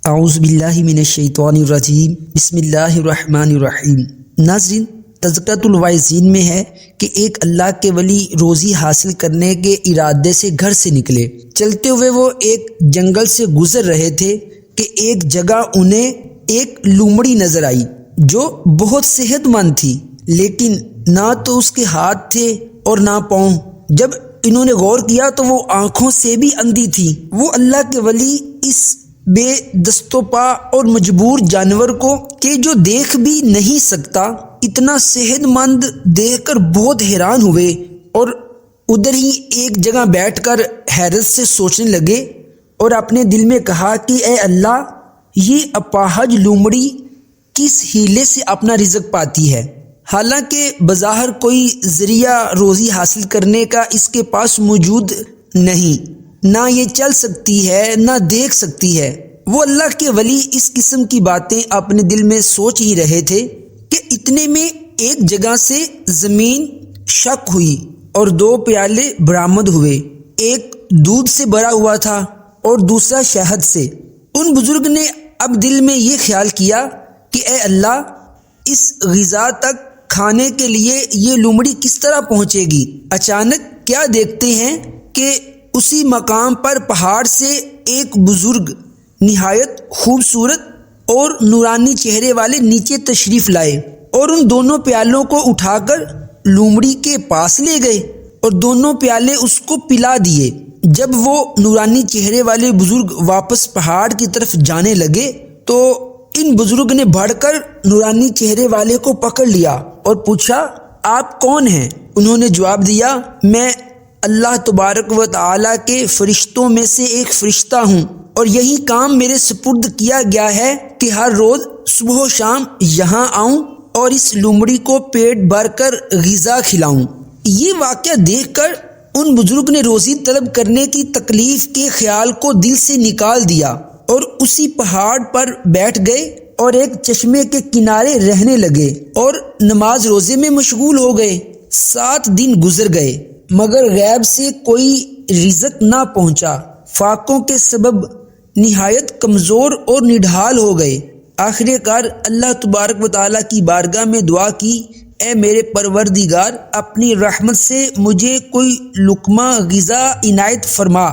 اعوذ باللہ من الشیطان الرجیم بسم اللہ الرحمن الرحیم۔ ناظرین، تذکرۃ الواعظین میں ہے کہ ایک اللہ کے ولی روزی حاصل کرنے کے ارادے سے گھر سے نکلے۔ چلتے ہوئے وہ ایک جنگل سے گزر رہے تھے کہ ایک جگہ انہیں ایک لومڑی نظر آئی جو بہت صحت مند تھی، لیکن نہ تو اس کے ہاتھ تھے اور نہ پاؤں۔ جب انہوں نے غور کیا تو وہ آنکھوں سے بھی اندھی تھی۔ وہ اللہ کے ولی اس بے دست و پا اور مجبور جانور کو کہ جو دیکھ بھی نہیں سکتا اتنا صحت مند دیکھ کر بہت حیران ہوئے، اور ادھر ہی ایک جگہ بیٹھ کر حیرت سے سوچنے لگے اور اپنے دل میں کہا کہ اے اللہ، یہ اپاہج لومڑی کس ہیلے سے اپنا رزق پاتی ہے؟ حالانکہ بظاہر کوئی ذریعہ روزی حاصل کرنے کا اس کے پاس موجود نہیں، نہ یہ چل سکتی ہے نہ دیکھ سکتی ہے۔ وہ اللہ کے ولی اس قسم کی باتیں اپنے دل میں سوچ ہی رہے تھے کہ اتنے میں ایک جگہ سے زمین شق ہوئی اور دو پیالے برآمد ہوئے۔ ایک دودھ سے بھرا ہوا تھا اور دوسرا شہد سے۔ ان بزرگ نے اب دل میں یہ خیال کیا کہ اے اللہ، اس غذا تک کھانے کے لیے یہ لومڑی کس طرح پہنچے گی؟ اچانک کیا دیکھتے ہیں کہ اسی مقام پر پہاڑ سے ایک بزرگ نہایت خوبصورت اور نورانی چہرے والے نیچے تشریف لائے اور ان دونوں پیالوں کو اٹھا کر لومڑی کے پاس لے گئے اور دونوں پیالے اس کو پلا دیے۔ جب وہ نورانی چہرے والے بزرگ واپس پہاڑ کی طرف جانے لگے تو ان بزرگ نے بڑھ کر نورانی چہرے والے کو پکڑ لیا اور پوچھا، آپ کون ہیں؟ انہوں نے جواب دیا، میں اللہ تبارک و تعالیٰ کے فرشتوں میں سے ایک فرشتہ ہوں، اور یہی کام میرے سپرد کیا گیا ہے کہ ہر روز صبح و شام یہاں آؤں اور اس لومڑی کو پیٹ بھر کر غذا کھلاؤں۔ یہ واقعہ دیکھ کر ان بزرگ نے روزی طلب کرنے کی تکلیف کے خیال کو دل سے نکال دیا اور اسی پہاڑ پر بیٹھ گئے اور ایک چشمے کے کنارے رہنے لگے اور نماز روزے میں مشغول ہو گئے۔ 7 دن گزر گئے مگر غیب سے کوئی رزق نہ پہنچا۔ فاقوں کے سبب نہایت کمزور اور نڈھال ہو گئے۔ آخر کار اللہ تبارک و تعالیٰ کی بارگاہ میں دعا کی، اے میرے پروردگار، اپنی رحمت سے مجھے کوئی لقمہ غذا عنایت فرما۔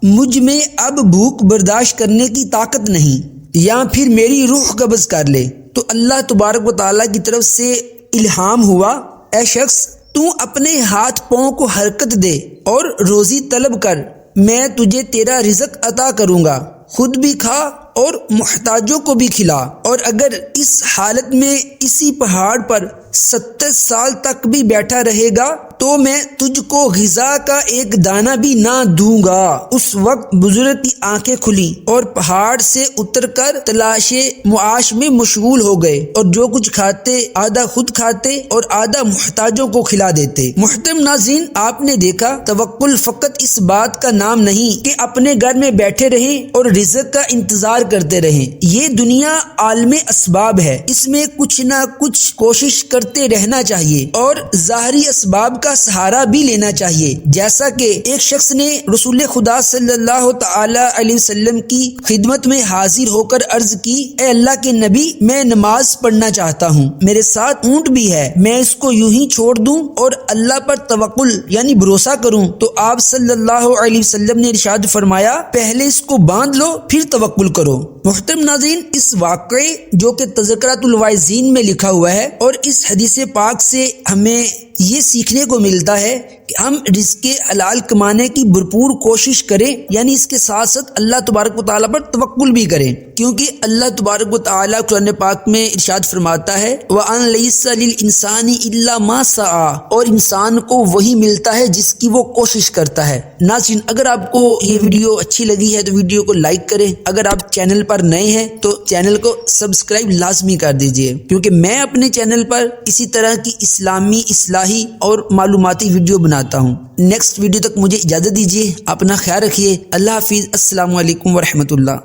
مجھ میں اب بھوک برداشت کرنے کی طاقت نہیں، یا پھر میری روح قبض کر لے۔ تو اللہ تبارک و تعالیٰ کی طرف سے الہام ہوا، اے شخص، تو اپنے ہاتھ پاؤں کو حرکت دے اور روزی طلب کر، میں تجھے تیرا رزق عطا کروں گا، خود بھی کھا اور محتاجوں کو بھی کھلا، اور اگر اس حالت میں اسی پہاڑ پر 70 سال تک بھی بیٹھا رہے گا تو میں تجھ کو غذا کا ایک دانہ بھی نہ دوں گا۔ اس وقت بزرگ کی آنکھیں کھلی اور پہاڑ سے اتر کر تلاش معاش میں مشغول ہو گئے، اور جو کچھ کھاتے آدھا خود کھاتے اور آدھا محتاجوں کو کھلا دیتے۔ محترم ناظرین، آپ نے دیکھا، توکل فقط اس بات کا نام نہیں کہ اپنے گھر میں بیٹھے رہیں اور رزق کا انتظار کرتے رہیں۔ یہ دنیا عالم اسباب ہے، اس میں کچھ نہ کچھ کوشش کرتے رہنا چاہیے اور ظاہری اسباب کا سہارا بھی لینا چاہیے۔ جیسا کہ ایک شخص نے رسول خدا صلی اللہ تعالی علیہ وسلم کی خدمت میں حاضر ہو کر عرض کی، اے اللہ کے نبی، میں نماز پڑھنا چاہتا ہوں، میرے ساتھ اونٹ بھی ہے، میں اس کو یوں ہی چھوڑ دوں اور اللہ پر توکل یعنی بھروسہ کروں؟ تو آپ صلی اللہ علیہ وسلم نے ارشاد فرمایا، پہلے اس کو باندھ لو پھر توکل کرو۔ محترم ناظرین، اس واقعے جو کہ تذکرۃ الواعظین میں لکھا ہوا ہے اور اس حدیث پاک سے ہمیں یہ سیکھنے کو ملتا ہے کہ ہم رزق حلال کمانے کی بھرپور کوشش کریں، یعنی اس کے ساتھ ساتھ اللہ تبارک و تعالیٰ پر توکل بھی کریں، کیونکہ اللہ تبارک و تعالیٰ قرآن پاک میں ارشاد فرماتا ہے، وَأَن لَيْسَ لِلْإِنسَانِ إِلَّا مَا سَعَى، اور انسان کو وہی ملتا ہے جس کی وہ کوشش کرتا ہے۔ ناظرین، اگر آپ کو یہ ویڈیو اچھی لگی ہے تو ویڈیو کو لائک کریں، اگر آپ چینل پر نئے ہیں تو چینل کو سبسکرائب لازمی کر دیجئے، کیونکہ میں اپنے چینل پر اسی طرح کی اسلامی اصلاحی اور معلوماتی ویڈیو بناتا ہوں۔ نیکسٹ ویڈیو تک مجھے اجازت دیجیے، اپنا خیال رکھیے، اللہ حافظ، السلام علیکم ورحمۃ اللہ۔